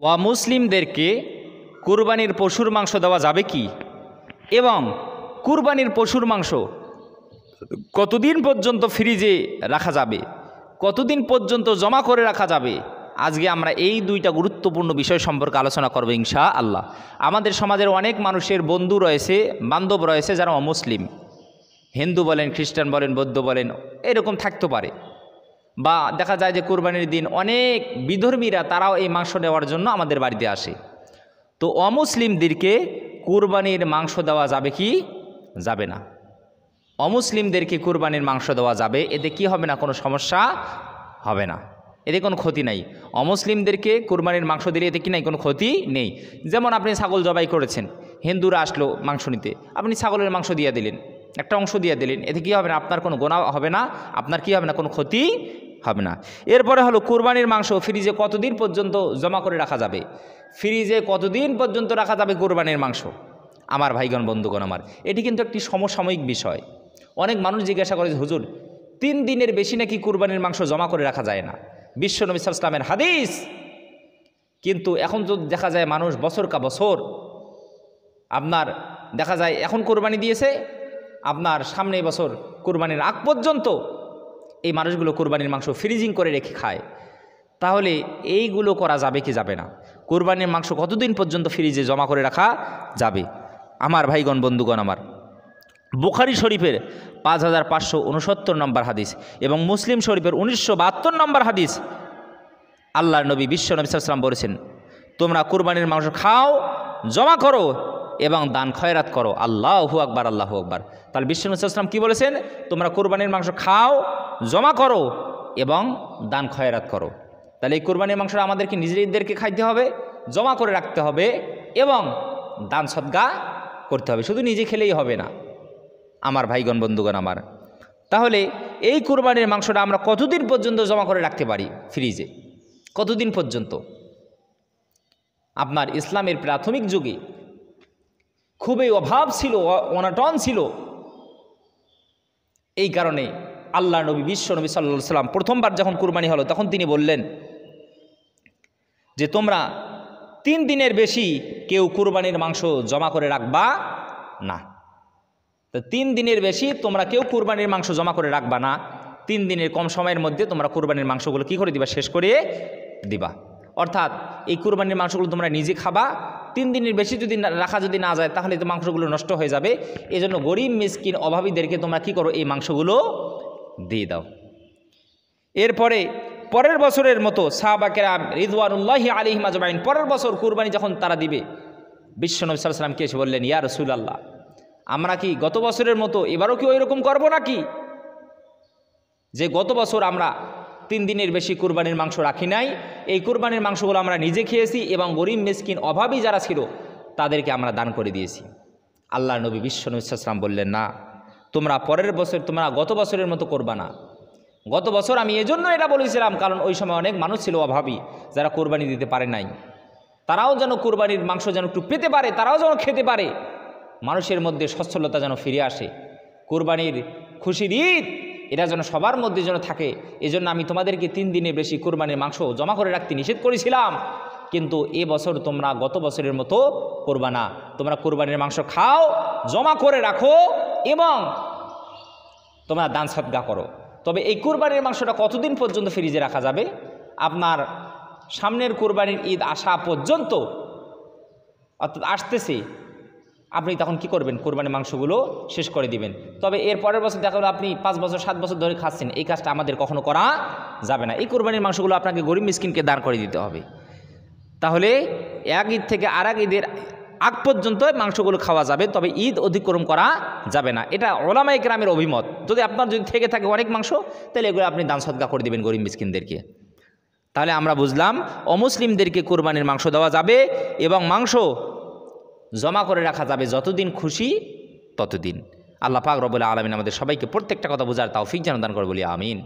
অমুসলিমদেরকে কুরবানির পশুর মাংস দেওয়া যাবে কি, এবং কুরবানির পশুর মাংস কতদিন পর্যন্ত ফ্রিজে রাখা যাবে, কতদিন পর্যন্ত জমা করে রাখা যাবে, আজকে আমরা এই দুইটা গুরুত্বপূর্ণ বিষয় সম্পর্কে আলোচনা করব ইনশাআল্লাহ। আমাদের সমাজের অনেক মানুষের বন্ধু রয়েছে, বান্ধব রয়েছে যারা অমুসলিম, হিন্দু বলেন, খ্রিস্টান বলেন, বৌদ্ধ বলেন, এরকম থাকতে পারে। বা দেখা যায় যে কুরবানির দিন অনেক বিধর্মীরা তারাও এই মাংস নেওয়ার জন্য আমাদের বাড়িতে আসে। তো অমুসলিমদেরকে কুরবানির মাংস দেওয়া যাবে কি যাবে না? অমুসলিমদেরকে কুরবানির মাংস দেওয়া যাবে, এতে কি হবে না, কোনো সমস্যা হবে না, এতে কোনো ক্ষতি নাই। অমুসলিমদেরকে কুরবানির মাংস দিলে এতে কি নাই, কোনো ক্ষতি নেই। যেমন আপনি ছাগল জবাই করেছেন, হিন্দুরা আসলো মাংস নিতে, আপনি ছাগলের মাংস দিয়ে দিলেন, একটা অংশ দিয়ে দিলেন, এতে কি হবে না, আপনার কোনো গোনা হবে না, আপনার কি হবে না, কোনো ক্ষতি হবে না। এরপরে হলো কুরবানির মাংস ফ্রিজে কতদিন পর্যন্ত জমা করে রাখা যাবে, ফ্রিজে কতদিন পর্যন্ত রাখা যাবে কুরবানির মাংস। আমার ভাইগণ, বন্ধুগণ আমার, এটি কিন্তু একটি সমসাময়িক বিষয়। অনেক মানুষ জিজ্ঞাসা করে যে হুজুর, 3 দিনের বেশি নাকি কুরবানির মাংস জমা করে রাখা যায় না, বিশ্ব নবী সাল্লাল্লাহু আলাইহি ওয়াসাল্লামের হাদিস। কিন্তু এখন তো দেখা যায় মানুষ বছর কা বছর, আপনার দেখা যায় এখন কুরবানি দিয়েছে, আপনার সামনে বছর কুরবানির আগ পর্যন্ত এই মানুষগুলো কুরবানির মাংস ফ্রিজিং করে রেখে খায়। তাহলে এইগুলো করা যাবে কি যাবে না? কুরবানির মাংস কতদিন পর্যন্ত ফ্রিজে জমা করে রাখা যাবে? আমার ভাইগণ, বন্ধুগণ আমার, বুখারী শরীফের 5569 নম্বর হাদিস এবং মুসলিম শরীফের 1972 নম্বর হাদিস, আল্লাহর নবী বিশ্ব নবী সাল্লাল্লাহু আলাইহি ওয়াসাল্লাম বলেছেন, তোমরা কুরবানির মাংস খাও, জমা করো এবং দান খয়রাত করো। আল্লাহু আকবার, আল্লাহু আকবার। তাহলে বিশ্ব নবী সাল্লাল্লাহু আলাইহি ওয়াসাল্লাম কী বলেছেন? তোমরা কুরবানির মাংস খাও, জমা করো এবং দান খয়রাত করো। তাহলে এই কুরবানির মাংসটা আমাদেরকে নিজেদেরকে খাইতে হবে, জমা করে রাখতে হবে এবং দান সদকা করতে হবে, শুধু নিজে খেলেই হবে না। আমার ভাইগণ, বন্ধুগণ আমার, তাহলে এই কুরবানির মাংসটা আমরা কতদিন পর্যন্ত জমা করে রাখতে পারি ফ্রিজে, কতদিন পর্যন্ত? আপনার ইসলামের প্রাথমিক যুগে খুবই অভাব ছিল, অনাটন ছিল। এই কারণে আল্লাহ নবী বিশ্ব নবী সাল্লাল্লাহু আলাইহি ওয়াসাল্লাম প্রথমবার যখন কুরবানি হলো তখন তিনি বললেন যে তোমরা 3 দিনের বেশি কেউ কুরবানির মাংস জমা করে রাখবা না। তো 3 দিনের বেশি তোমরা কেউ কুরবানির মাংস জমা করে রাখবা না। 3 দিনের কম সময়ের মধ্যে তোমরা কুরবানির মাংসগুলো কী করে দিবা, শেষ করে দিবা। অর্থাৎ এই কুরবানির মাংসগুলো তোমরা নিজে খাবা। 3 দিনের বেশি যদি রাখা যদি না যায় তাহলে তো মাংসগুলো নষ্ট হয়ে যাবে। এই জন্য গরিব মিসকিন অভাবীদেরকে তোমরা কি করো, এই মাংসগুলো দিয়ে দাও। এরপরে পরের বছরের মতো সাহাবা কেরাম রিদওয়ানুল্লাহি আলাইহিম আজমাইন পরের বছর কুরবানি যখন তারা দিবে, বিশ্ব নবী সাল্লাল্লাহু আলাইহি ওয়াসাল্লাম কে এসে বললেন, ইয়া রাসূলুল্লাহ, আমরা কি গত বছরের মতো এবারও কি ওই রকম করবো নাকি, যে গত বছর আমরা 3 দিনের বেশি কুরবানির মাংস রাখি নাই, এই কুরবানির মাংসগুলো আমরা নিজে খেয়েছি এবং গরিব মিসকিন অভাবী যারা ছিল তাদেরকে আমরা দান করে দিয়েছি। আল্লাহর নবী বিশ্ব নবী সাল্লাল্লাহু আলাইহি ওয়াসাল্লাম বললেন, না, তোমরা পরের বছর তোমরা গত বছরের মতো করবা না। গত বছর আমি এজন্য এটা বলেছিলাম কারণ ওই সময় অনেক মানুষ ছিল অভাবী, যারা কুরবানি দিতে পারে নাই, তারাও যেন কুরবানির মাংস যেন একটু পেতে পারে, তারাও যেন খেতে পারে, মানুষের মধ্যে সচ্ছলতা যেন ফিরে আসে, কুরবানির খুশির ঈদ এটা যেন সবার মধ্যে যেন থাকে। এজন্য আমি তোমাদেরকে 3 দিনের বেশি কুরবানির মাংস জমা করে রাখতে নিষেধ করেছিলাম। কিন্তু এবছর তোমরা গত বছরের মতো করবা না, তোমরা কুরবানির মাংস খাও, জমা করে রাখো এবং তোমরা দান সদকা করো। তবে এই কুরবানির মাংসটা কতদিন পর্যন্ত ফ্রিজে রাখা যাবে? আপনার সামনের কুরবানির ঈদ আসা পর্যন্ত, অর্থাৎ আসতেছে, আপনি তখন কি করবেন, কুরবানির মাংসগুলো শেষ করে দিবেন। তবে এর পরের বছর দেখা গেলো আপনি 5 বছর 7 বছর ধরে খাচ্ছেন, এই কাজটা আমাদের কখনো করা যাবে না। এই কুরবানির মাংসগুলো আপনাকে গরিব মিসকিনকে দান করে দিতে হবে। তাহলে এক ঈদ থেকে আর এক ঈদের আগ পর্যন্ত মাংসগুলো খাওয়া যাবে, তবে ঈদ অতিক্রম করা যাবে না। এটা উলামায়ে কেরামের অভিমত। যদি আপনার যদি থেকে থাকে অনেক মাংস, তাহলে এগুলো আপনি দান সদকা করে দিবেন গরিব মিসকিনদেরকে। তাহলে আমরা বুঝলাম অমুসলিমদেরকে কুরবানির মাংস দেওয়া যাবে এবং মাংস জমা করে রাখা যাবে যতদিন খুশি ততদিন। আল্লাহ পাক রব্বুল আলামিন আমাদের সবাইকে প্রত্যেকটা কথা বোঝার তৌফিক যেন দান করে, বলি আমিন।